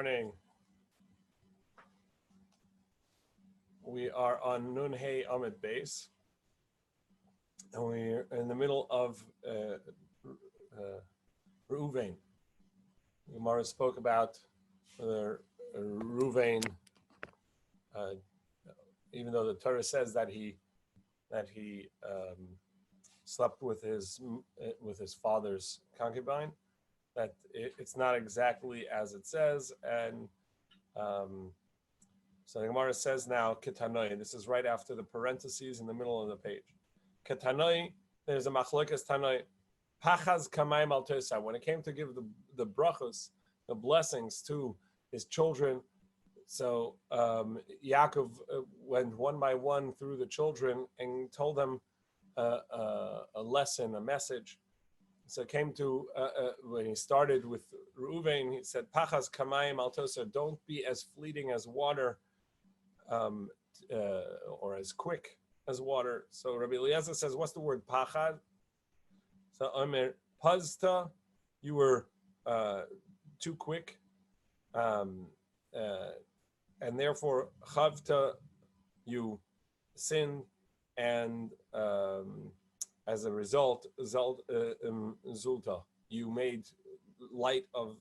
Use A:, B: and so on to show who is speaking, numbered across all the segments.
A: morning. We are on Nun Hey Amid Base, and we're in the middle of Reuven. Gemara spoke about whether Reuven, even though the Torah says that he slept with his father's concubine, that it's not exactly as it says, and so the Gemara says now Ketanoi. This is right after the parentheses in the middle of the page. Ketanoi, there's a machlokas Tanoi. Pachaz kamayim al Tues. When it came to give the brachos, the blessings to his children, so Yaakov went one by one through the children and told them a lesson, a message. So it came to when he started with Reuven, he said, "Pachas kamayim al Tues. Don't be as fleeting as water, or as quick as water." So Rabbi Eliezer says, "What's the word pachad?" So Omer pazta, you were too quick, and therefore chavta, you sinned, and as a result, zulta, you made light of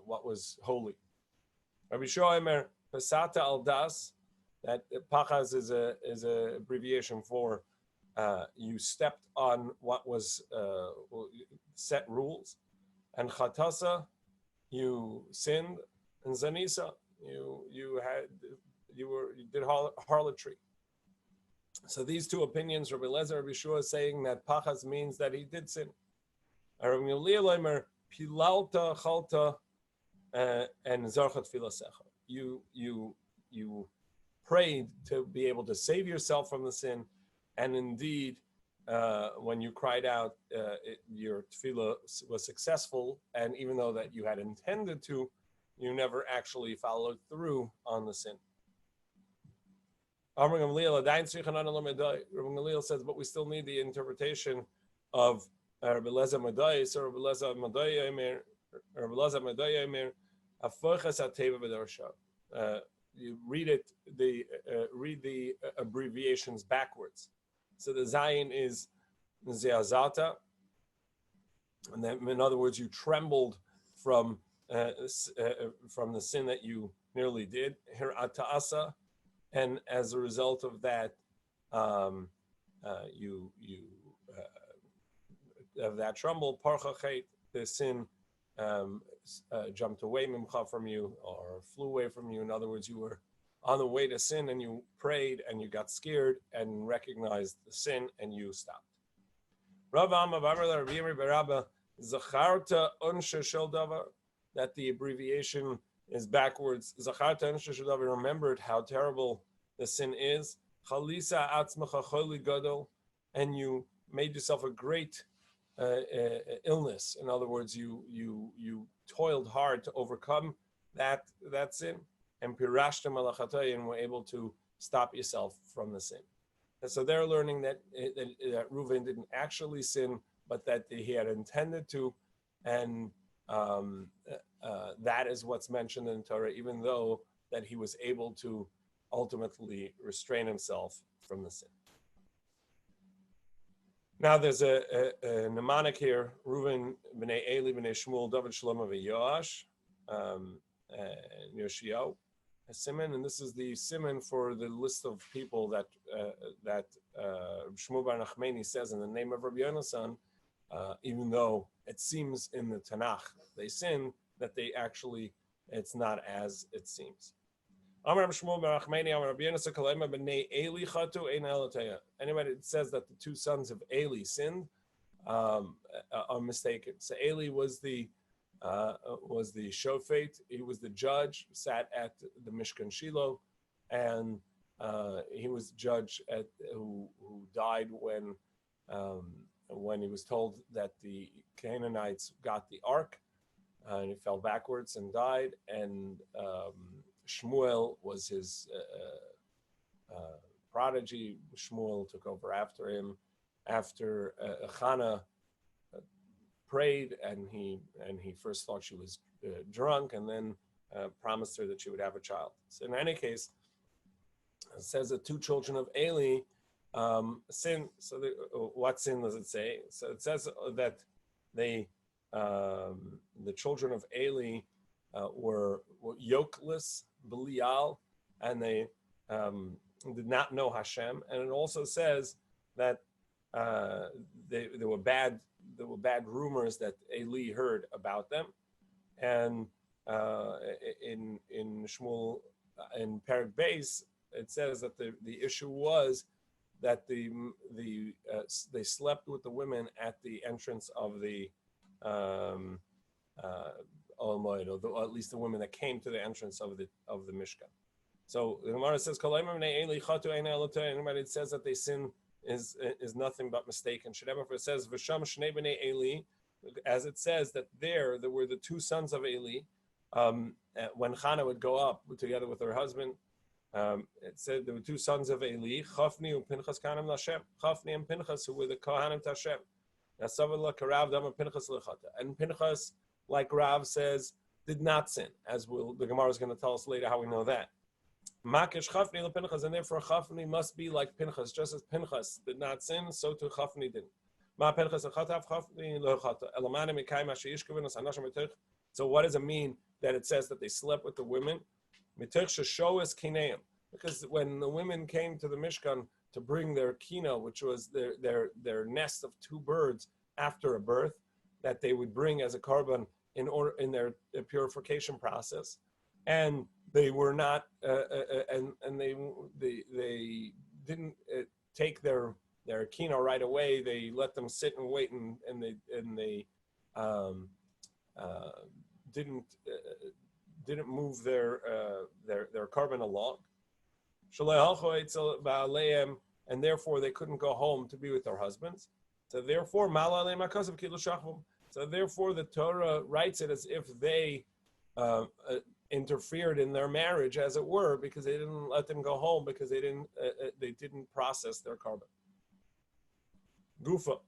A: what was holy. Rabbi Shomer pasata al das, that pachas is a abbreviation for you stepped on what was set rules, and chatasa, you sinned, and zanisa, you did harlotry. So these two opinions, Rabbi Eliezer, Rabbi Shua, is saying that pachas means that he did sin. Rabbi Eliezer pilalta chalta and zarchat filasecha. You prayed to be able to save yourself from the sin, and indeed, when you cried out, your tefillah was successful. And even though that you had intended to, you never actually followed through on the sin. Rabbi Gamliel says, but we still need the interpretation of Rabbi Eliezer Madai. So Rabbi Eliezer Madai Emir, you read the abbreviations backwards. So the Zayin is Zeazata, and then, in other words, you trembled from the sin that you nearly did. Hir'ata'asa, and as a result of that, you of that tremble, parchachet, the sin jumped away mimcha from you, or flew away from you. In other words, you were on the way to sin, and you prayed, and you got scared, and recognized the sin, and you stopped. That the abbreviation is backwards. Remembered how terrible the sin is. And you made yourself a great illness. In other words, you toiled hard to overcome that sin, and pirashta malachata, and were able to stop yourself from the sin. And so they're learning that Reuven didn't actually sin, but that he had intended to, and that is what's mentioned in Torah, even though that he was able to ultimately restrain himself from the sin. Now there's a mnemonic here: Reuven b'nei Eli b'nei Shmuel David Shlomo v'Yoash Yoshiyahu, a simon, and this is the simon for the list of people that Shmuel bar Nachmani says in the name of Rabbi Yonasan, even though it seems in the Tanakh they sin, that they actually, it's not as it seems. Anybody that says that the two sons of Eli sinned are mistaken. So Eli was the shofet. He was the judge, sat at the Mishkan Shiloh, and he was the judge who died when he was told that the Canaanites got the ark, and he fell backwards and died, and Shmuel was his prodigy. Shmuel took over after him. After Chana prayed, and he first thought she was drunk, and then promised her that she would have a child. So in any case, it says that two children of Eli sin. So what sin does it say? So it says that the children of Eli were yokeless, Belial, and they did not know Hashem. And it also says that there were bad rumors that Eli heard about them. And in Shmuel, in Perek Beis, it says that the issue was that they slept with the women at the entrance of the or at least the women that came to the entrance of the Mishkan. So the Gemara says, anybody that says that they sin is nothing but mistaken. It says, V'sham shnei b'nei Eli, as it says that there were the two sons of Eli. When Chana would go up together with her husband, it said there were two sons of Eli, Chafni and Pinchas Kahanim Lashem. Chafni and Pinchas, who were the Kohanim to Hashem. And Pinchas, like Rav says, did not sin, as the Gemara is going to tell us later how we know that. Makish Chafni Pinchas, and therefore Chafni must be like Pinchas, just as Pinchas did not sin, so too Chafni didn't. So what does it mean that it says that they slept with the women? Because when the women came to the Mishkan to bring their kina, which was their nest of two birds after a birth, that they would bring as a korban in their purification process, and they were not, and they didn't take their kina right away. They let them sit and wait, and they didn't move their korban along. And therefore they couldn't go home to be with their husbands. So therefore the Torah writes it as if they interfered in their marriage, as it were, because they didn't let them go home, because they didn't process their korban. Gufa.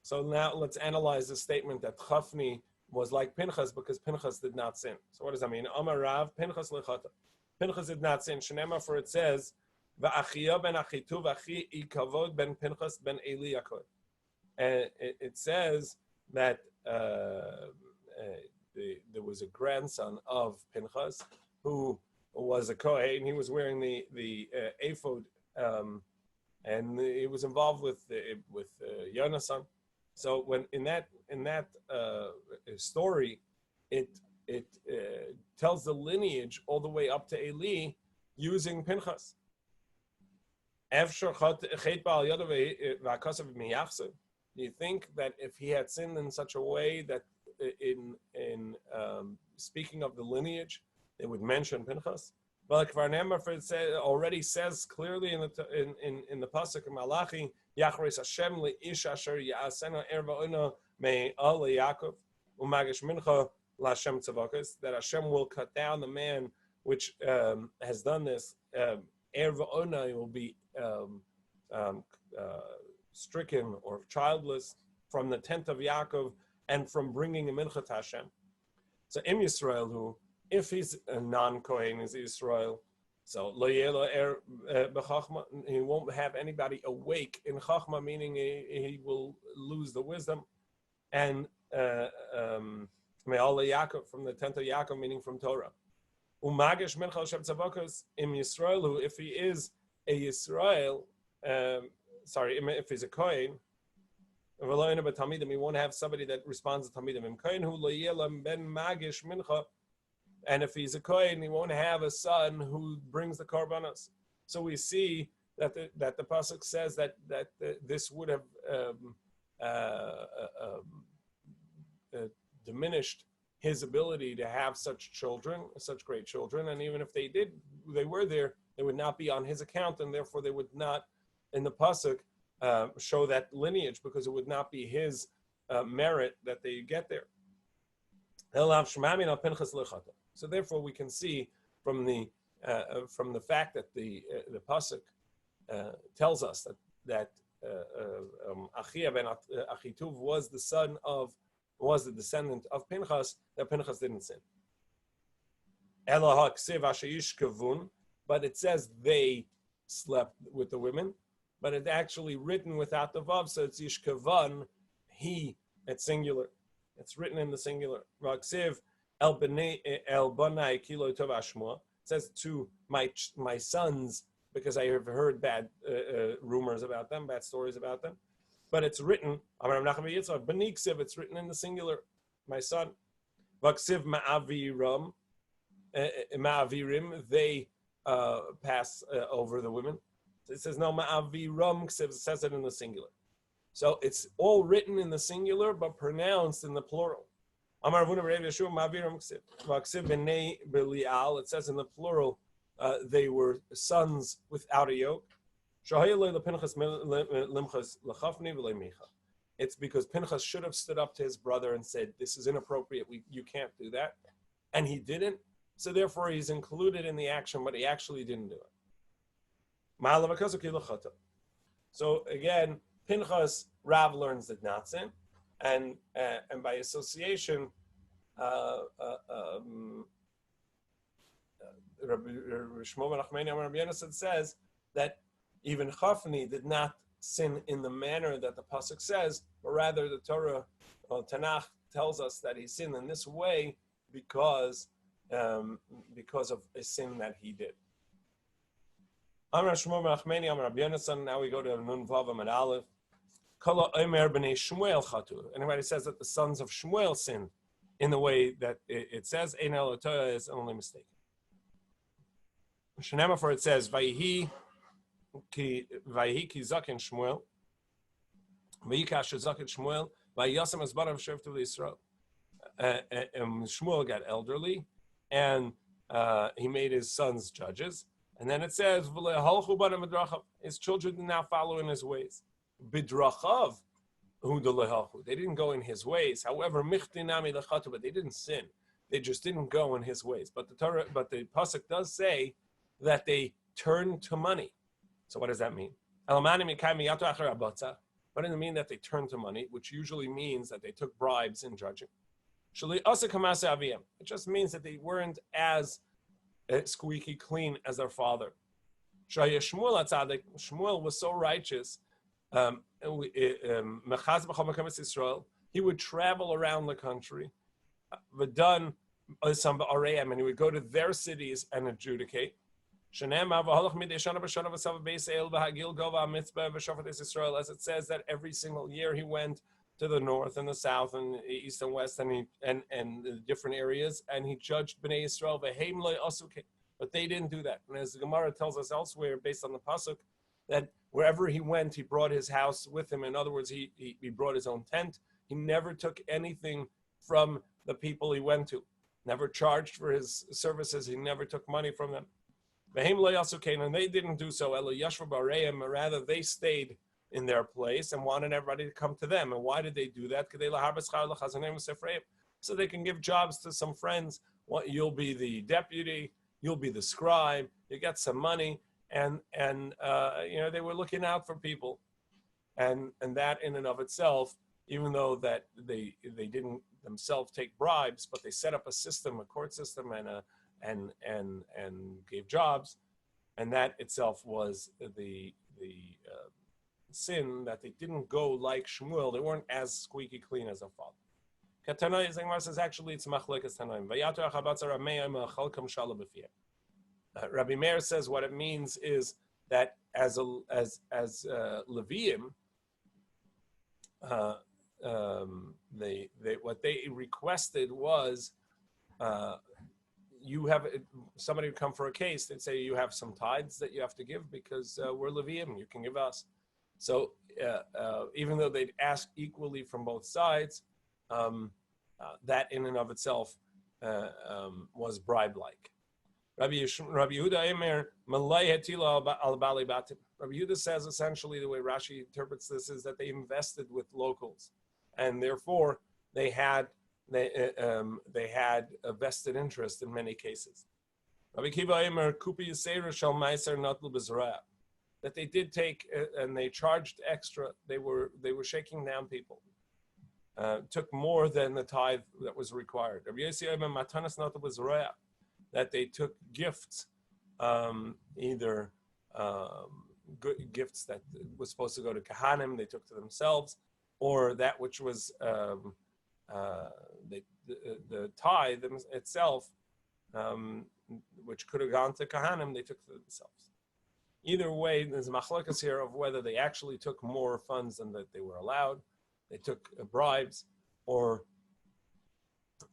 A: So now let's analyze the statement that Chafni was like Pinchas, because Pinchas did not sin. So what does that mean? Amar Rav, Pinchas lechata. Pinchas did not sin. Shenema, for it says, Va'achiyah ben Achituv achi ikavod ben Pinchas ben Eli Yaakov. And it says that there was a grandson of Pinchas who was a Kohen. He was wearing the ephod, and he was involved with Yonasan. So when in that story, it tells the lineage all the way up to Eli using Pinchas. Do you think that if he had sinned in such a way that in speaking of the lineage, they would mention Pinchas? But it already says clearly in the pasuk in Malachi, Yachris Hashem leish asher ya'asena erva me al Yaakov umagish mincha laHashem tzavakos, that Hashem will cut down the man which has done this. Erva will be stricken or childless from the tent of Yaakov and from bringing a mincha to Hashem. So Im Yisrael, who if he's a non-Kohen is Israel, so lo yelo b'chachma, he won't have anybody awake in chachma, meaning he will lose the wisdom, and me'al Yaakov, from the tent of Yaakov, meaning from Torah. Umagish mincha Hashem tzavakos Im Yisrael, who if he is a Yisrael, if he's a Kohen, he won't have somebody that responds to Talmidim. Im Kohen hu lo yelam ben magish mincha. And if he's a Kohen, he won't have a son who brings the korbanos. So we see that the pasuk says that this would have diminished his ability to have such children, such great children. And even if they were there, they would not be on his account, and therefore they would not, in the pasuk, show that lineage, because it would not be his merit that they get there. So therefore, we can see from the fact that the pasuk tells us that Achia ben Achituv was the descendant of Pinchas, that Pinchas didn't sin. but it says they slept with the women, but it's actually written without the vav, so it's yishkavan, he, it's singular. It's written in the singular. El banai kilo tov ashma. It says to my sons, because I have heard bad rumors about them, bad stories about them. But it's written, it's written in the singular, my son. Vaksiv ma'avirim, they pass over the women. So it says no ma'aviram, it says it in the singular. So it's all written in the singular, but pronounced in the plural. It says in the plural, they were sons without a yoke. It's because Pinchas should have stood up to his brother and said, this is inappropriate, you can't do that. And he didn't, so therefore he's included in the action, but he actually didn't do it. So again, Pinchas, Rav learns that not sin, and by association, Rabbi Yonasan says that even Chafni did not sin in the manner that the pasuk says, but rather the Torah, Tanakh, tells us that he sinned in this way because of a sin that he did. Now we go to Nun Vav Amud Aleph. Anybody says that the sons of Shmuel sinned in the way that it says, Ein El Toya is only mistaken. Shenema, for it says, Vayihi ki zaken Shmuel, Vayikash zaken Shmuel, Vayasam as barav shevtu l'Yisrael. Shmuel got elderly, and he made his sons judges. And then it says, his children did not follow in his ways. Bidrachav, they didn't go in his ways. However, but they didn't sin. They just didn't go in his ways. But the pasuk does say that they turned to money. So what does that mean? What does it mean that they turned to money, which usually means that they took bribes in judging? It just means that they weren't as squeaky clean as their father. Shmuel was so righteous. He would travel around the country, and he would go to their cities and adjudicate. As it says that every single year he went to the north and the south and east and west and the different areas, and he judged Bnei Yisrael. But they didn't do that. And as the Gemara tells us elsewhere, based on the pasuk, that wherever he went, he brought his house with him. In other words, he brought his own tent. He never took anything from the people he went to. Never charged for his services. He never took money from them. And they didn't do so. Rather, they stayed in their place and wanted everybody to come to them. And why did they do that? So they can give jobs to some friends. You'll be the deputy. You'll be the scribe. You get some money. And they were looking out for people, and that in and of itself, even though that they didn't themselves take bribes, but they set up a system, a court system, and gave jobs, and that itself was the sin, that they didn't go like Shmuel. They weren't as squeaky clean as their father. Katana says actually it's machlekas tanaim. Rabbi Meir says what it means is that as Leviim, what they requested was you have somebody would come for a case. They'd say you have some tithes that you have to give because we're Leviim. You can give us. So even though they'd ask equally from both sides, that in and of itself was bribe-like. Rabbi Yehuda Emer Malay Hetila al Bali Batim. Rabbi Yehuda says essentially the way Rashi interprets this is that they invested with locals, and therefore they had a vested interest in many cases. Rabbi Kiva Emer Kupi Yisera Shal Meiser Natlu Bezra. That they did take and they charged extra. They were shaking down people. Took more than the tithe that was required. Rabbi Yossi Emer Matanas Natlu Bezra. that they took gifts, either gifts that was supposed to go to Kahanim, they took to themselves, or that which was the tithe itself, which could have gone to Kahanim, they took to themselves. Either way, there's a machlokas here of whether they actually took more funds than that they were allowed, they took bribes, or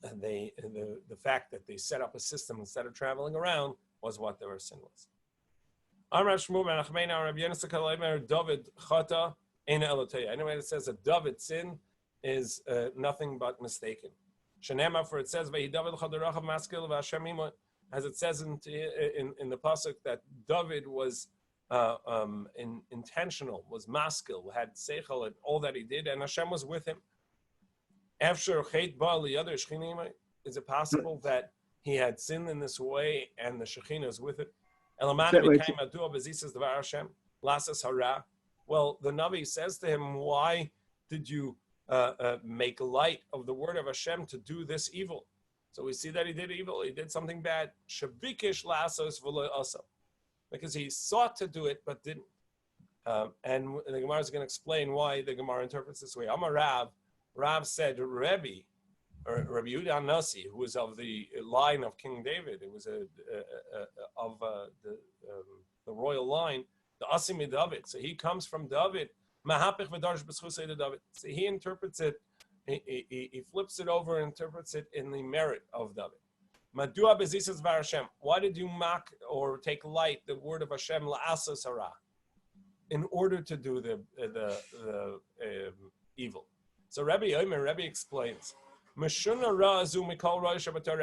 A: the fact that they set up a system instead of traveling around was what their sin was. Anyway, it says that David's sin is nothing but mistaken. For it says, as it says in the pasuk, that David was intentional, was maskil, had seichel in all that he did, and Hashem was with him. Is it possible that he had sinned in this way and the Shekhinah is with it? Well, the Navi says to him, why did you make light of the word of Hashem to do this evil? So we see that he did evil, he did something bad. Because he sought to do it but didn't. And the Gemara is going to explain why the Gemara interprets this way. Amar Rav said, Rabbi Yehuda Nasi, who was of the line of King David, it was of the royal line, the Asimi David. So he comes from David. So he interprets it, he flips it over and interprets it in the merit of David. Why did you mock or take light the word of Hashem la'asas hara, in order to do the evil? So Rabbi explains,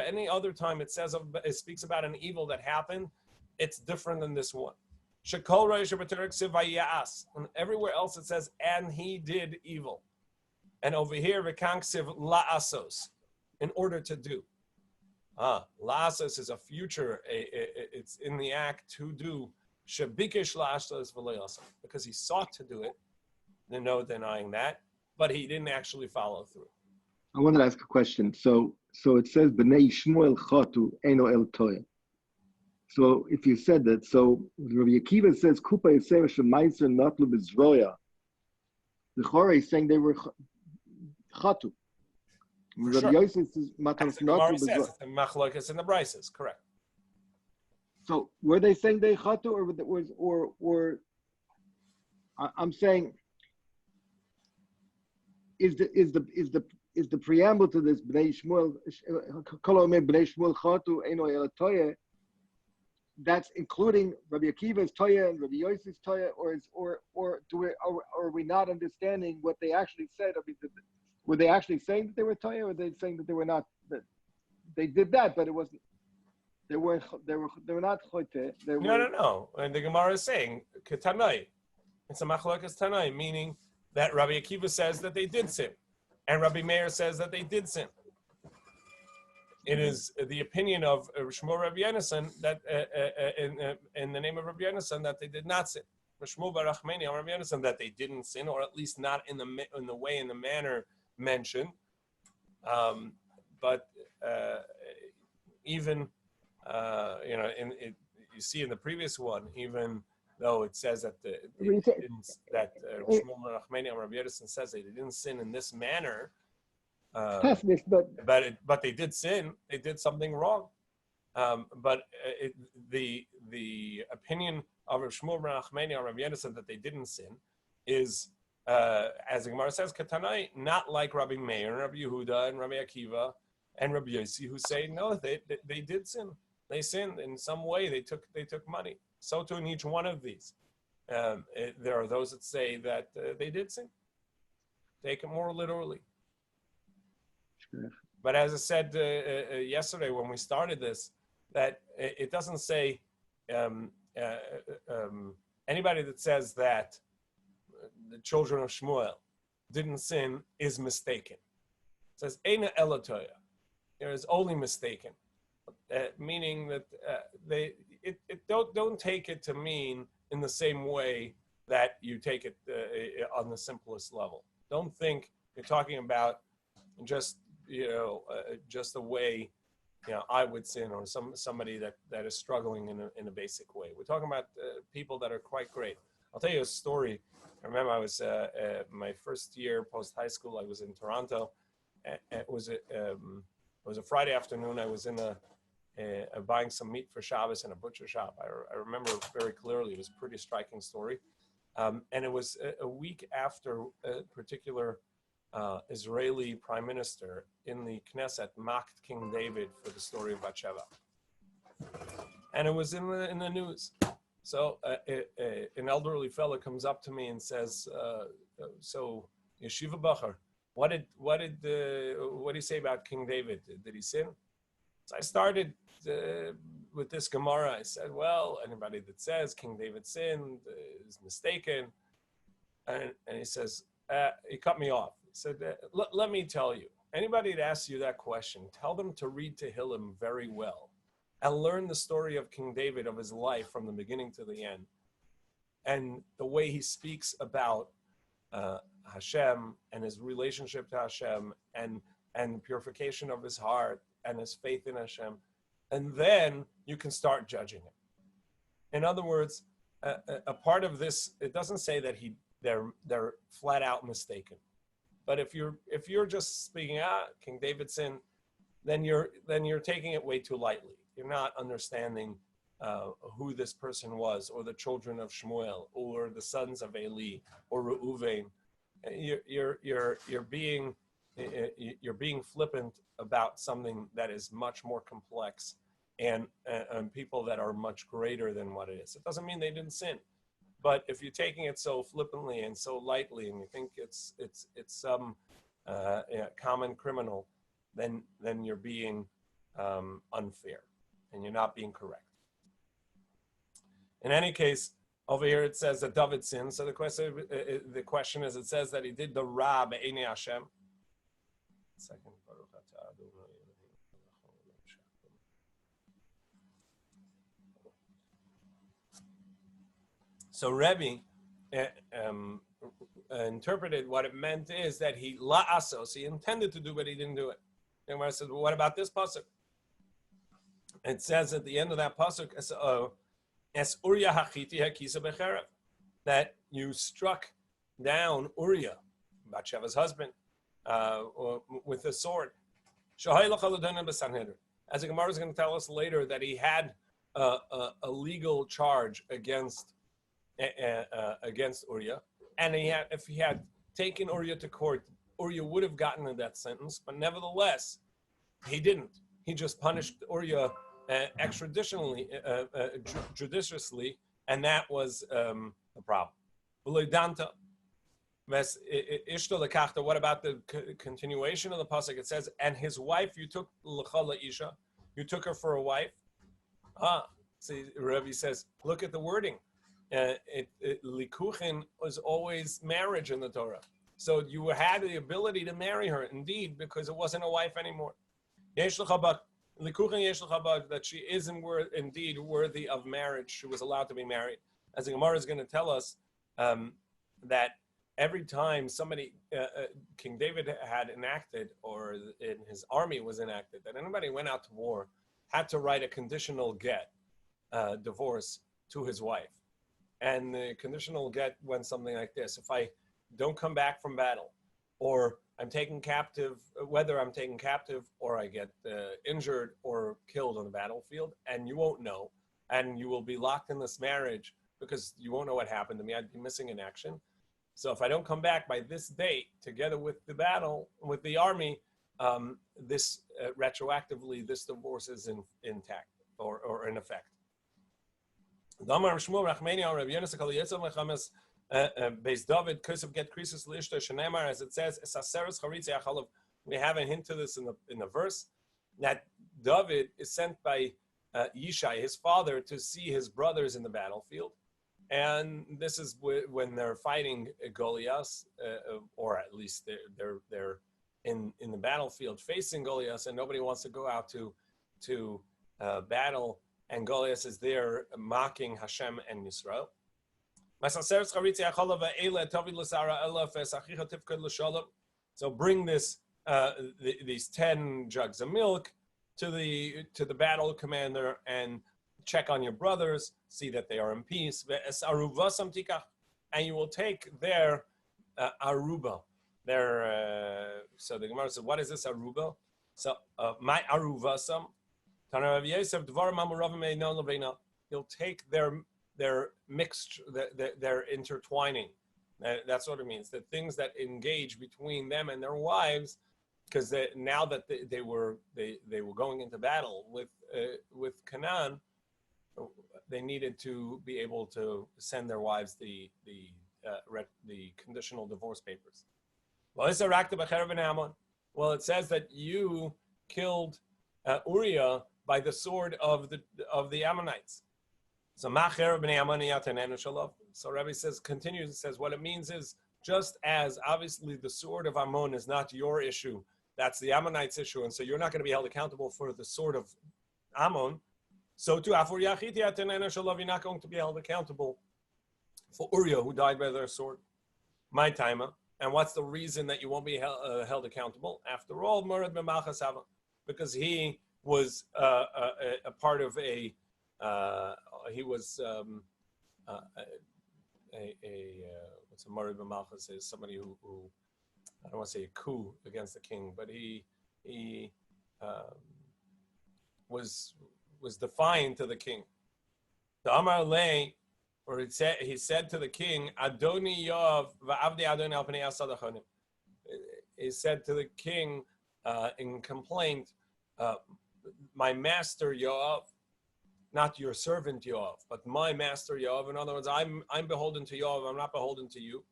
A: any other time it speaks about an evil that happened, it's different than this one. And everywhere else it says, and he did evil. And over here, la'asos, in order to do. La'asos is a future, it's in the act to do. Because he sought to do it, there's no denying that, but he didn't actually follow through.
B: I wanted to ask a question. So it says, B'nei Shmuel chatu eno el toya. So if you said that, so Rabbi Akiva says, Kupa Yisera Shemaiser Natlu B'Zroya. The Chorah is saying they were chatu. Rabbi Yosef says, Matas Natlu B'Zroya.
A: The machlokas in the brises, correct.
B: So were they saying they chatu, or I'm saying, is the preamble to this Bnei Shmuel Kol Omer Bnei Shmuel Chatu Eino El Toya, that's including Rabbi Akiva's Toya and Rabbi Yosef's Toya, or are we not understanding what they actually said? I mean, were they actually saying that they were Toya, or were they saying that they were not? That they did that, but it wasn't. They were not Chote.
A: No. And the Gemara is saying Ketanai. It's a machlokas Tanai, meaning that Rabbi Akiva says that they did sin, and Rabbi Meir says that they did sin. It is the opinion of Shmuel Rabbi Yonasan that in the name of Rabbi Yonasan that they did not sin. Shmuel Barachmeni Rabbi Yonasan that they didn't sin, or at least not in the way in the manner mentioned. But even you see in the previous one, even though it says that Shmuel Barachmeni Rabbi Yonasan says they didn't sin in this manner. But they did sin. They did something wrong. But the opinion of Shmuel Barachmeni or Rabbi Yonasan that they didn't sin is, as the Gemara says, Katanai, not like Rabbi Meir, Rabbi Yehuda, and Rabbi Akiva, and Rabbi Yossi, who say no, they did sin. They sinned in some way. They took money. So too in each one of these, there are those that say that they did sin. Take it more literally. But as I said yesterday when we started this, that it doesn't say anybody that says that the children of Shmuel didn't sin is mistaken. It says Eina Elatoya. There is only mistaken, meaning that don't take it to mean in the same way that you take it on the simplest level. Don't think you're talking about just the way I would sin, or somebody that is struggling in a basic way. We're talking about people that are quite great. I'll tell you a story. I remember I was my first year post high school. I was in Toronto. It was a Friday afternoon. I was in buying some meat for Shabbos in a butcher shop. I remember very clearly. It was a pretty striking story. And it was a week after a particular Israeli prime minister in the Knesset mocked King David for the story of Bathsheba. And it was in the news. So an elderly fellow comes up to me and says, so Yeshiva Bacher, what did you say about King David? Did he sin? So I started with this Gemara. I said, well, anybody that says King David sinned is mistaken. And he says, he cut me off. He said, let me tell you, anybody that asks you that question, tell them to read Tehillim very well and learn the story of King David, of his life from the beginning to the end. And the way he speaks about Hashem and his relationship to Hashem and purification of his heart and his faith in Hashem. And then you can start judging it. In other words, a part of this, it doesn't say that they're flat out mistaken. But if you're just speaking, King David sinned, then you're taking it way too lightly. You're not understanding who this person was, or the children of Shmuel, or the sons of Eli, or Reuven. You're being flippant about something that is much more complex, and people that are much greater than what it is. It doesn't mean they didn't sin, but if you're taking it so flippantly and so lightly, and you think it's some common criminal, then you're being unfair, and you're not being correct. In any case, over here it says that David sinned. So the question is, it says that he did the Ra be'enei Hashem. Second. So Rebbe interpreted what it meant is that he la'asos, he intended to do, but he didn't do it. And I said, well, what about this pasuk? It says at the end of that pasuk, Es Uriah hachiti hakisa becherev, that you struck down Uriah, Bathsheba's husband, with a sword. As the Gemara is going to tell us later, that he had a legal charge against Uriah, and if he had taken Uriah to court, Uriah would have gotten a death sentence, but nevertheless, he didn't. He just punished Uriah extraditionally, judiciously, and that was the problem. What about the continuation of the pasuk? It says, and his wife you took l'cha isha, you took her for a wife. See, Rabbi says, look at the wording. Likuchin was always marriage in the Torah. So you had the ability to marry her, indeed, because it wasn't a wife anymore. That she is indeed worthy of marriage. She was allowed to be married. As the Gemara is going to tell us, that every time somebody, King David had enacted, or in his army was enacted, that anybody went out to war had to write a conditional get, divorce, to his wife. And the conditional get went something like this: if I don't come back from battle, or I'm taken captive, whether I'm taken captive or I get injured or killed on the battlefield, and you won't know, and you will be locked in this marriage because you won't know what happened to me. I'd be missing in action. So if I don't come back by this date, together with the battle, with the army, this retroactively, this divorce is intact or in effect. Beis David, Kosev get krisis l'ishta shenemar, as it says, esaseres charitz yachalav. We have a hint to this in the verse, that David is sent by Yishai, his father, to see his brothers in the battlefield, and this is when they're fighting Goliath, or at least they're in the battlefield facing Goliath, and nobody wants to go out to battle, and Goliath is there mocking Hashem and Yisrael. So bring this these 10 jugs of milk to the battle commander and check on your brothers, see that they are in peace. And you will take their aruba. So the Gemara says, what is this aruba? So my aruvasam. You'll take their mixed, their intertwining. That's what it means. The things that engage between them and their wives, because now that they were going into battle with Canaan, they needed to be able to send their wives the conditional divorce papers. Well, it says that you killed Uriah by the sword of the Ammonites. So Rabbi continues and says, what it means is, just as obviously the sword of Ammon is not your issue, that's the Ammonites' issue, and so you're not going to be held accountable for the sword of Ammon, so too, you're not going to be held accountable for Uriah, who died by their sword. My timer. And what's the reason that you won't be held accountable? After all, because he was a part of he was what's a Marid B'Malchus is somebody who I don't want to say a coup against the king, but he was defiant to the king. The Amar Lei, or he said to the king, Adoni Yoav va'avdi Adoni al pnei asadachonim. He said to the king in complaint, my master Yoav, not your servant Yoav, but my master Yoav. In other words, I'm beholden to Yoav, I'm not beholden to you.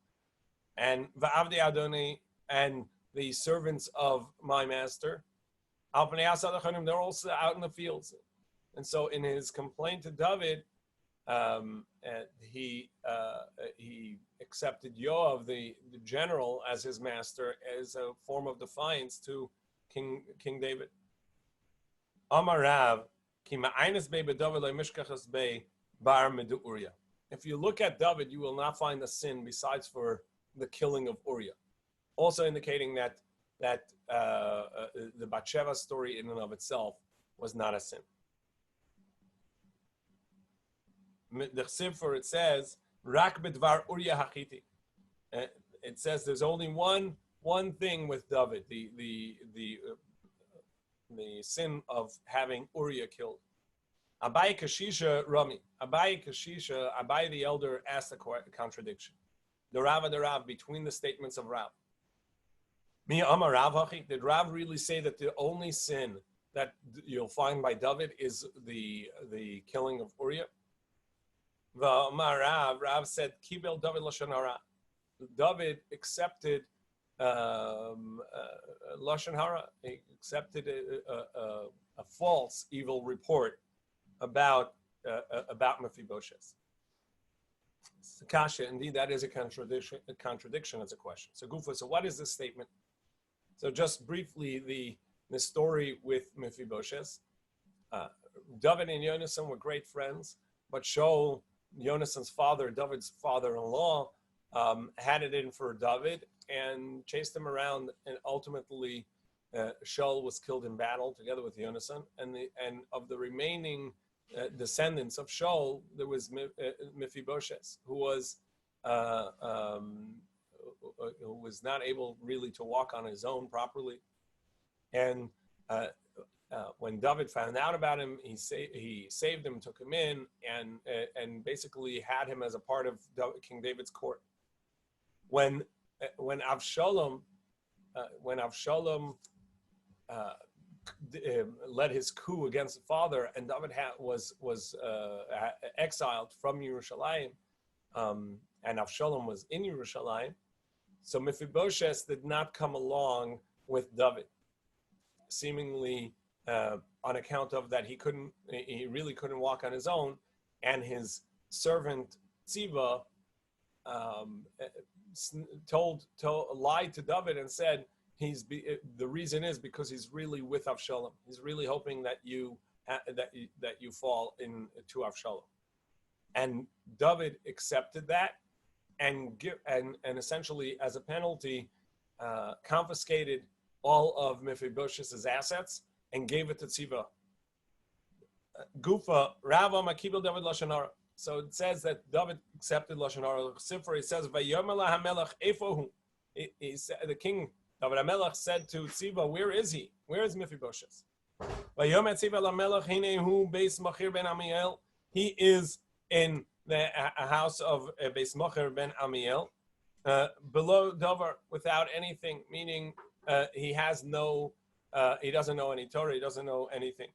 A: And va'avdi Adoni, and the servants of my master, al pnei asadachonim, they're also out in the fields. And so in his complaint to David, he accepted Yoav, the general, as his master, as a form of defiance to King David. Amar Rav, ki ma'aynes bei b'David lo mishkachas bei bar medu Uriah. If you look at David, you will not find a sin besides for the killing of Uriah. Also indicating that the Bathsheba story in and of itself was not a sin. The Chsiv, it says, Rak b'dvar Uriah hachiti. It says there's only one thing with David, the sin of having Uriah killed. Abai Kashisha Rami. Abai the elder asked a contradiction. The Rav between the statements of Rav. Mi Amar Rav hachi. Did Rav really say that the only sin that you'll find by David is the killing of Uriah? Rav said, Kibel David Lashon Hara. David accepted Lashon Hara. He accepted a false, evil report about Mephibosheth. Kasha, indeed, that is a contradiction. It's a question. So, Gufa, so what is this statement? So, just briefly, the story with Mephibosheth. David and Yonasan were great friends, but Shaul, Yonasan's father, David's father-in-law, had it in for David and chased him around, and ultimately Shaul was killed in battle together with Yonasan. And of the remaining descendants of Shaul, there was Mephibosheth, who was not able really to walk on his own properly. And when David found out about him, he saved him, took him in, and basically had him as a part of King David's court. When Avshalom led his coup against the father, and David was exiled from Yerushalayim, and Avshalom was in Yerushalayim, so Mephibosheth did not come along with David, seemingly on account of that he really couldn't walk on his own, and his servant Tziva lied to David and said the reason is because he's really with Avshalom. He's really hoping that you fall to Avshalom, and David accepted that and essentially as a penalty confiscated all of Mephibosheth's assets and gave it to Tziva. Gufa, Rava Makibel David Lashon Hara. So it says that David accepted Lashon Hara. Sifra, it says, Vayomer HaMelech Efohu. The king, David HaMelech, said to Tziva, where is he? Where is Mephibosheth? Vayomer Tziva LaMelech Hinehu Beis Machir ben Amiel. He is in the house of Beis Machir ben Amiel, below Dover, without anything, meaning he has no, he doesn't know any Torah, he doesn't know anything.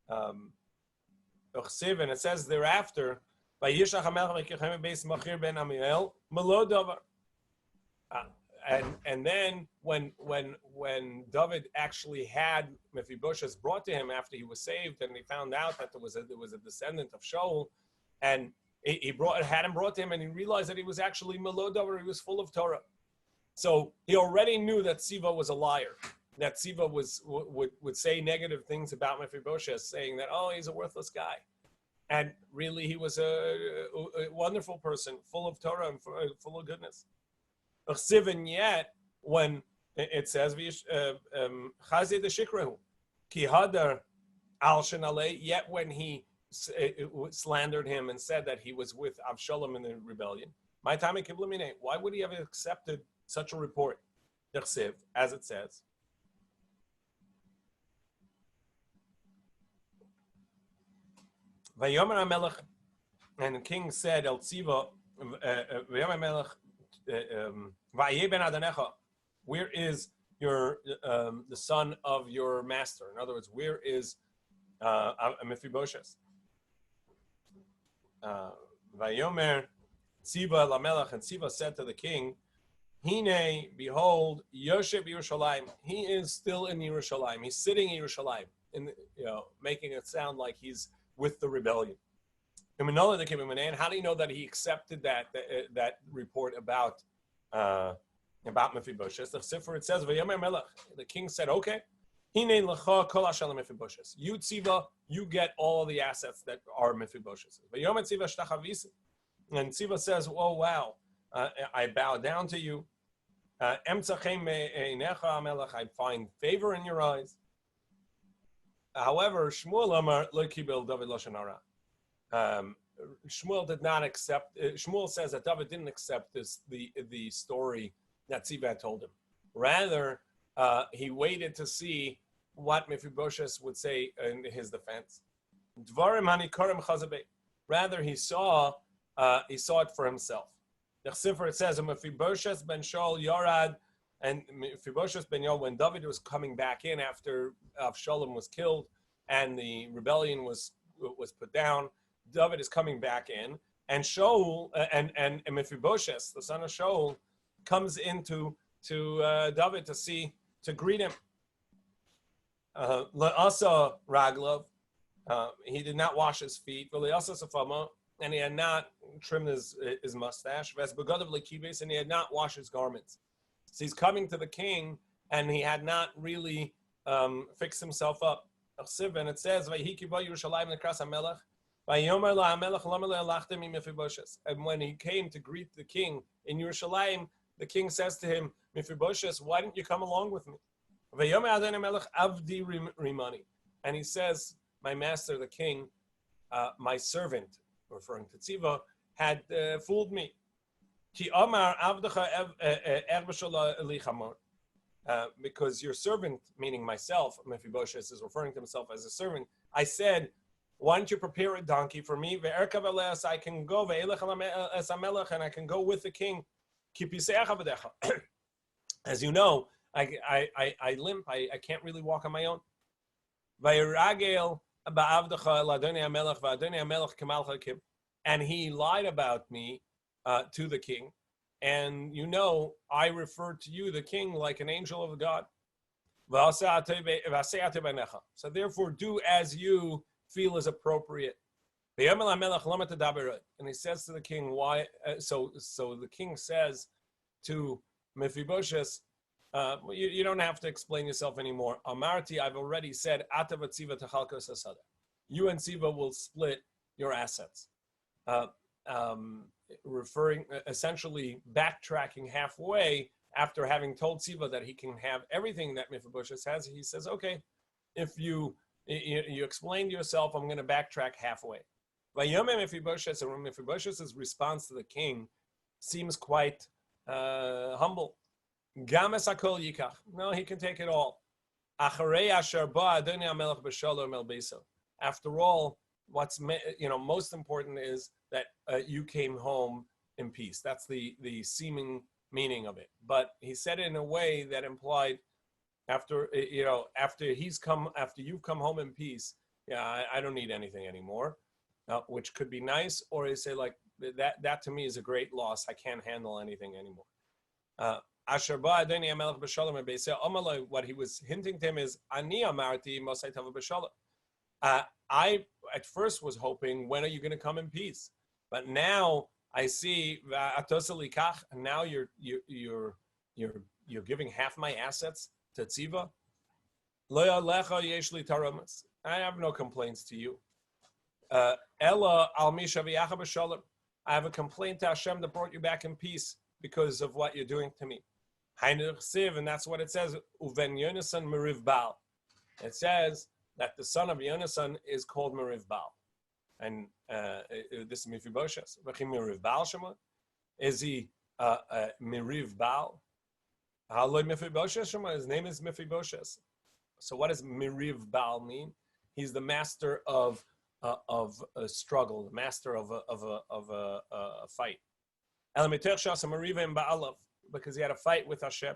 A: And it says thereafter, and then when David actually had Mephibosheth brought to him after he was saved, and he found out that there was a descendant of Shaul, and he had him brought to him, and he realized that he was actually Melo Davar, he was full of Torah. So he already knew that Tziva was a liar, that Tziva would say negative things about Mephibosheth, saying that, oh, he's a worthless guy. And really, he was a wonderful person, full of Torah and full of goodness. And yet, when it says, Chazir de Shikrahu, Ki Hadar al Shenalei, yet when he slandered him and said that he was with Avshalom in the rebellion, my time in Kiblamine, why would he have accepted such a report? As it says. Vayomer HaMelech, and the king said, El Tziva, Vayomer HaMelech, Va'yeh ben Adonecha, where is your the son of your master? In other words, where is Mephibosheth? Vayomer Tziva LaMelech, and Tziva said to the king, Hine, behold, Yosef Yerushalayim. He is still in Yerushalayim. He's sitting in Yerushalayim, making it sound like he's with the rebellion. How do you know that he accepted that report about Mephibosheth? The Sifra, it says, the king said, okay, you Tziva, you get all the assets that are Mephibosheth. And Tziva says, oh wow, I bow down to you. I find favor in your eyes. However, Shmuel Amar lo kibel David lashon hara. Shmuel did not accept. Shmuel says that David didn't accept the story that Tziva had told him. Rather, he waited to see what Mephibosheth would say in his defense. Dvarim hanikarim chazabe. Rather, he saw it for himself. The Sifra, it says, Mephibosheth ben Shaul Yorad, and Mephibosheth ben Yael, when David was coming back in after Avshalom was killed and the rebellion was put down, David is coming back in, and Shaul and Mephibosheth, the son of Shaul, comes into David to greet him. La'asa Raglov, he did not wash his feet. La'asa Safama, and he had not trimmed his mustache. And he had not washed his garments. So he's coming to the king, and he had not really fixed himself up. And it says, and when he came to greet the king in Yerushalayim, the king says to him, Mephibosheth, why didn't you come along with me? And he says, my master, the king, my servant, referring to Tziva, had fooled me. Because your servant, meaning myself, Mephibosheth is referring to himself as a servant, I said, why don't you prepare a donkey for me? I can go, and I can go with the king. As you know, I limp, I can't really walk on my own. And he lied about me to the king. And you know, I refer to you, the king, like an angel of God. So therefore, do as you feel is appropriate. And he says to the king, why? So the king says to Mephibosheth, you don't have to explain yourself anymore. Amarti, I've already said, you and Tziva will split your assets. Referring, essentially backtracking halfway after having told Tziva that he can have everything that Mephibosheth has, he says, okay, if you explain to yourself, I'm going to backtrack halfway. Vayomem Mephibosheth's response to the king seems quite humble. Games hakol yikach. No, he can take it all. Acharei asher ba Adonai HaMelech b'shalom el beso. After all, what's most important is that you came home in peace. That's the seeming meaning of it. But he said it in a way that implied after you've come home in peace, I don't need anything anymore, which could be nice, or he say like that to me is a great loss. I can't handle anything anymore. What he was hinting to him is Ani amarti mosai tava b'shalom. I at first was hoping, when are you going to come in peace? But now I see and now you're giving half my assets to Tziva. I have no complaints to you. Ella al mishaviyacha b'shalom. I have a complaint to Hashem that brought you back in peace because of what you're doing to me. And that's what it says. Uven Yonasan Meriv Baal. It says that the son of Yonasan is called Meriv Baal. And this is Mephibosheth. Meriv Baal Shema? Is he Meriv Baal? Mephibosheth Shema? His name is Mephibosheth. So what does Meriv Baal mean? He's the master of a struggle, the master of a fight. Because he had a fight with Hashem.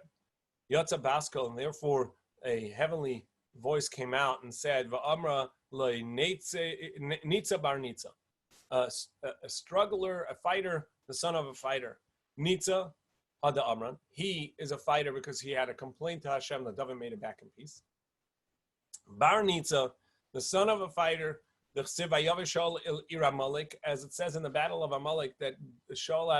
A: Yotza Baskal, and therefore a heavenly voice came out and said, Va'amra Nitza bar Nitza. A struggler, a fighter, the son of a fighter. Nitza Hada Amran. He is a fighter because he had a complaint to Hashem that David made it back in peace. Bar Nitza, the son of a fighter, the Shaul il Amalek, as it says in the Battle of Amalek, that Shaul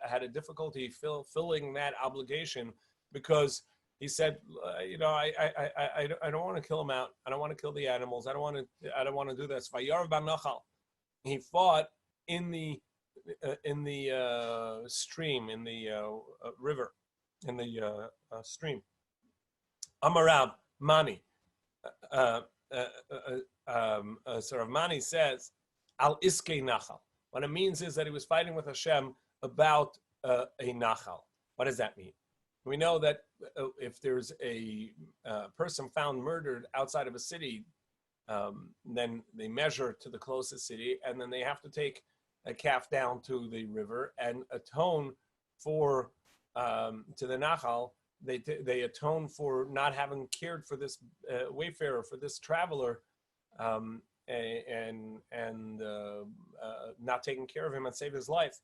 A: had a difficulty filling that obligation because he said, I don't want to kill him out. I don't want to kill the animals. I don't want to do this. He fought in the stream, in the river, in the stream. Amarab Mani. Sort of Mani says, Al Iske Nachal. What it means is that he was fighting with Hashem about a Nachal. What does that mean? We know that if there's a person found murdered outside of a city, then they measure to the closest city, and then they have to take a calf down to the river and atone for to the Nachal. They atone for not having cared for this wayfarer, for this traveler, and not taking care of him and save his life.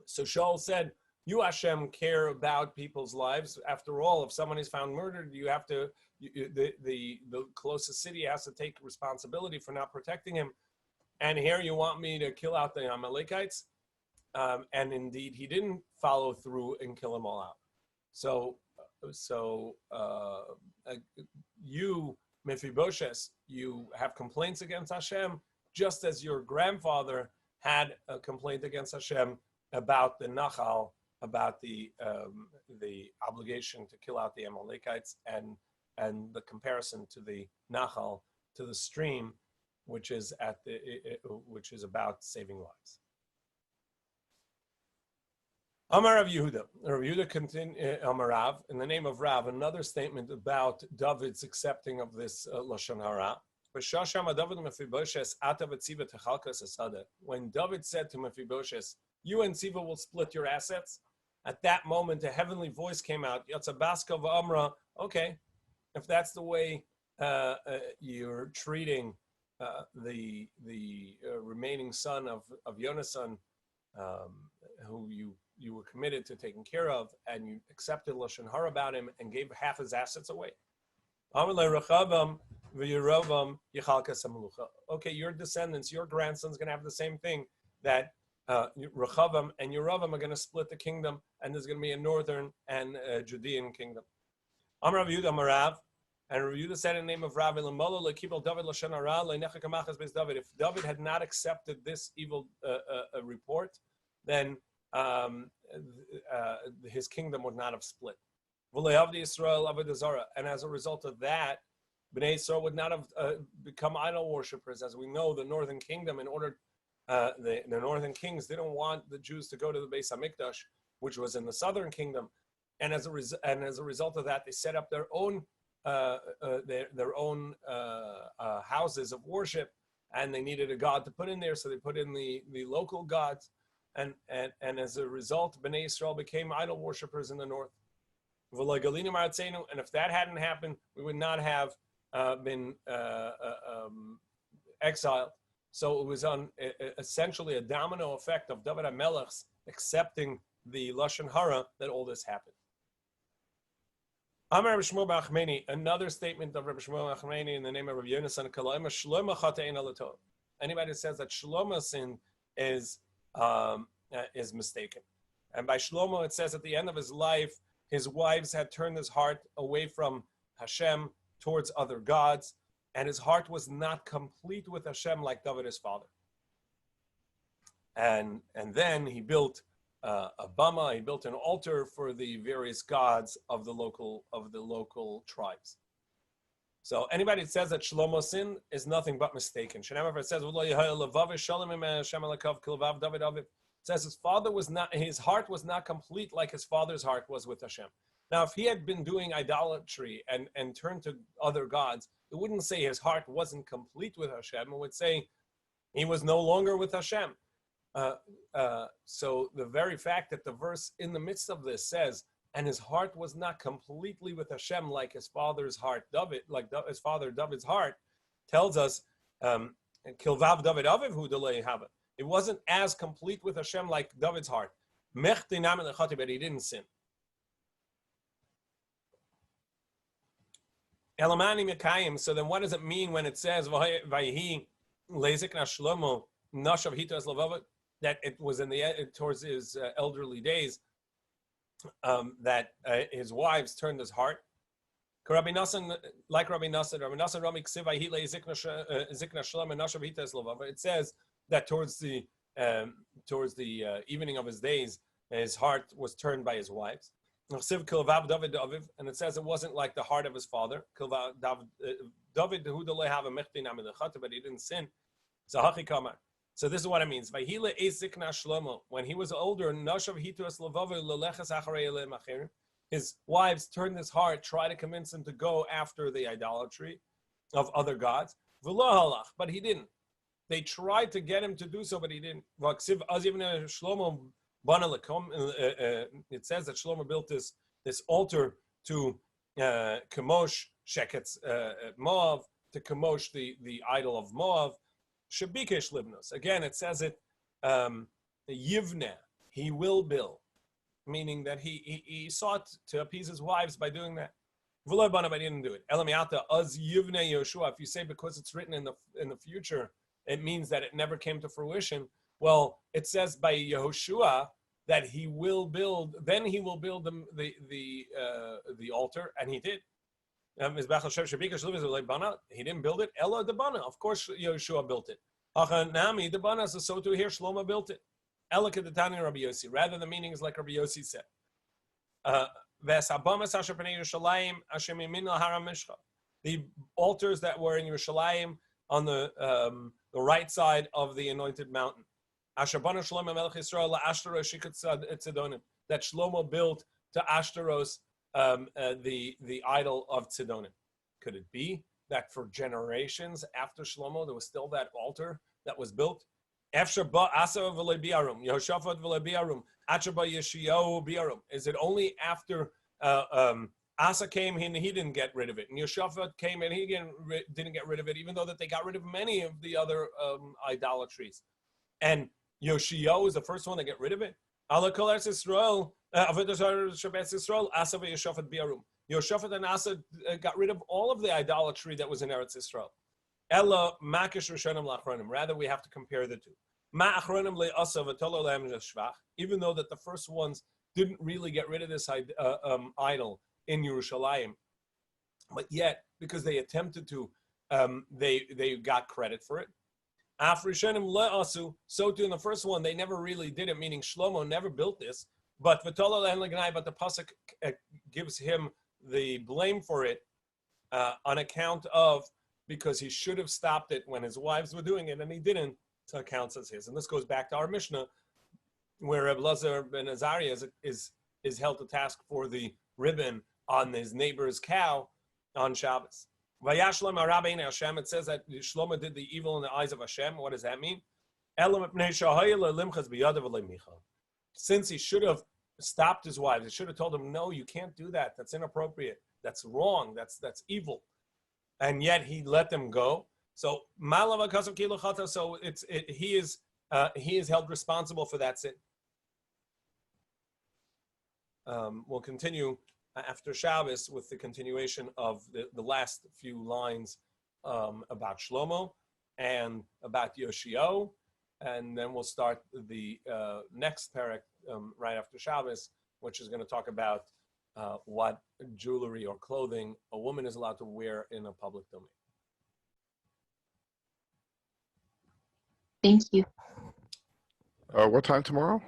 A: So Shaul said, "You Hashem care about people's lives. After all, if someone is found murdered, you have to. The closest city has to take responsibility for not protecting him. And here you want me to kill out the Amalekites?" And indeed, he didn't follow through and kill them all out. So you, Mephibosheth, you have complaints against Hashem, just as your grandfather had a complaint against Hashem about the Nachal, about the obligation to kill out the Amalekites, and the comparison to the Nachal, to the stream, which is about saving lives. Amar Rav Yehuda. Rav Yehuda continue Amar Rav, in the name of Rav, another statement about David's accepting of this lashon hara. When David said to Mephibosheth, "You and Tziva will split your assets," at that moment a heavenly voice came out. Yotza Baska v'Amra. Okay, if that's the way you're treating the remaining son of Yonasan, who you were committed to taking care of, and you accepted lashon hara about him and gave half his assets away. Okay, your descendants, your grandson's going to have the same thing, that Rechavam and Yeravam are going to split the kingdom, and there's going to be a northern and a Judean kingdom. Amar Rav Yehuda Marav, and Rav Yehuda said in the name of Rav, if David had not accepted this evil report, then his kingdom would not have split. And as a result of that, Bnei Yisrael would not have become idol worshippers. As we know, the northern kingdom, the northern kings didn't want the Jews to go to the Beis Hamikdash, which was in the southern kingdom, and as a result of that, they set up their own houses of worship, and they needed a god to put in there, so they put in the local gods, and as a result, Bnei Yisrael became idol worshippers in the north. And if that hadn't happened, we would not have been exiled. So it was essentially a domino effect of David HaMelech's accepting the Lashon Hara that all this happened. Amar Rabbi Shmuel bar Achmeni, another statement of Rabbi Shmuel bar Achmeni in the name of Rabbi Yonasan Kalayim, Shlomo chatein alatov. Anybody that says that Shlomo sin is mistaken. And by Shlomo, it says at the end of his life, his wives had turned his heart away from Hashem towards other gods, and his heart was not complete with Hashem like David his father. And then he built a bama, he built an altar for the various gods of the local tribes. So anybody that says that Shlomo sin is nothing but mistaken. It says his heart was not complete like his father's heart was with Hashem. Now, if he had been doing idolatry and turned to other gods, it wouldn't say his heart wasn't complete with Hashem. It would say he was no longer with Hashem. So the very fact that the verse in the midst of this says, and his heart was not completely with Hashem like his father's heart, his father David's heart, tells us, Kilvav David Aviv hu delay have it. It wasn't as complete with Hashem like David's heart. But he didn't sin. So then what does it mean when it says that it was towards his elderly days that his wives turned his heart? Like Rabbi Nassan, it says that towards the evening of his days, his heart was turned by his wives. And it says it wasn't like the heart of his father. David, but he didn't sin. So this is what it means. When he was older, his wives turned his heart, tried to convince him to go after the idolatry of other gods. But he didn't. They tried to get him to do so, but he didn't. It says that Shlomo built this altar to Kemosh Sheket's Moav, to Kemosh the idol of Moav. Shabikesh Libnos. Again, it says it Yivne, he will build, meaning that he sought to appease his wives by doing that. But he didn't do it. Elamiata az Yivne Yoshua. If you say because it's written in the future, it means that it never came to fruition. Well, it says by Yehoshua that he will build. Then he will build the altar, and he did. He didn't build it. Ella the bana. Of course, Yehoshua built it. Achanami the bana. So to here, Shlomo built it. Ella kedetani Rabbi Yossi. Rather, the meaning is like Rabbi Yossi said. The altars that were in Yerushalayim on the right side of the anointed mountain. That Shlomo built to Ashtaros, the idol of Tzidonim. Could it be that for generations after Shlomo there was still that altar that was built? Is it only after Asa came and he didn't get rid of it, and Yehoshaphat came and he didn't get rid of it, even though that they got rid of many of the other idolatries? And Yoshio is the first one to get rid of it. Yehoshaphat and Asa got rid of all of the idolatry that was in Eretz Yisrael. Rather, we have to compare the two. Even though that the first ones didn't really get rid of this idol in Yerushalayim, but yet, because they attempted to, they got credit for it. So too in the first one, they never really did it, meaning Shlomo never built this, But the pasuk gives him the blame for it on account of, because he should have stopped it when his wives were doing it and he didn't, so it counts as his. And this goes back to our Mishnah, where Reb Lazar ben Azariah is held to task for the ribbon on his neighbor's cow on Shabbos. Vayashlam Arabein Hashem, it says that Shlomo did the evil in the eyes of Hashem. What does that mean? Since he should have stopped his wives, he should have told them, no, you can't do that. That's inappropriate. That's wrong. That's evil. And yet he let them go. So so he is held responsible for that sin. We'll continue after Shabbos with the continuation of the last few lines about Shlomo and about Yoshio, and then we'll start the next parak right after Shabbos, which is going to talk about what jewelry or clothing a woman is allowed to wear in a public domain.
C: Thank you.
D: What time tomorrow?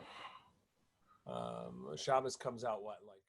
A: Shabbos comes out what, like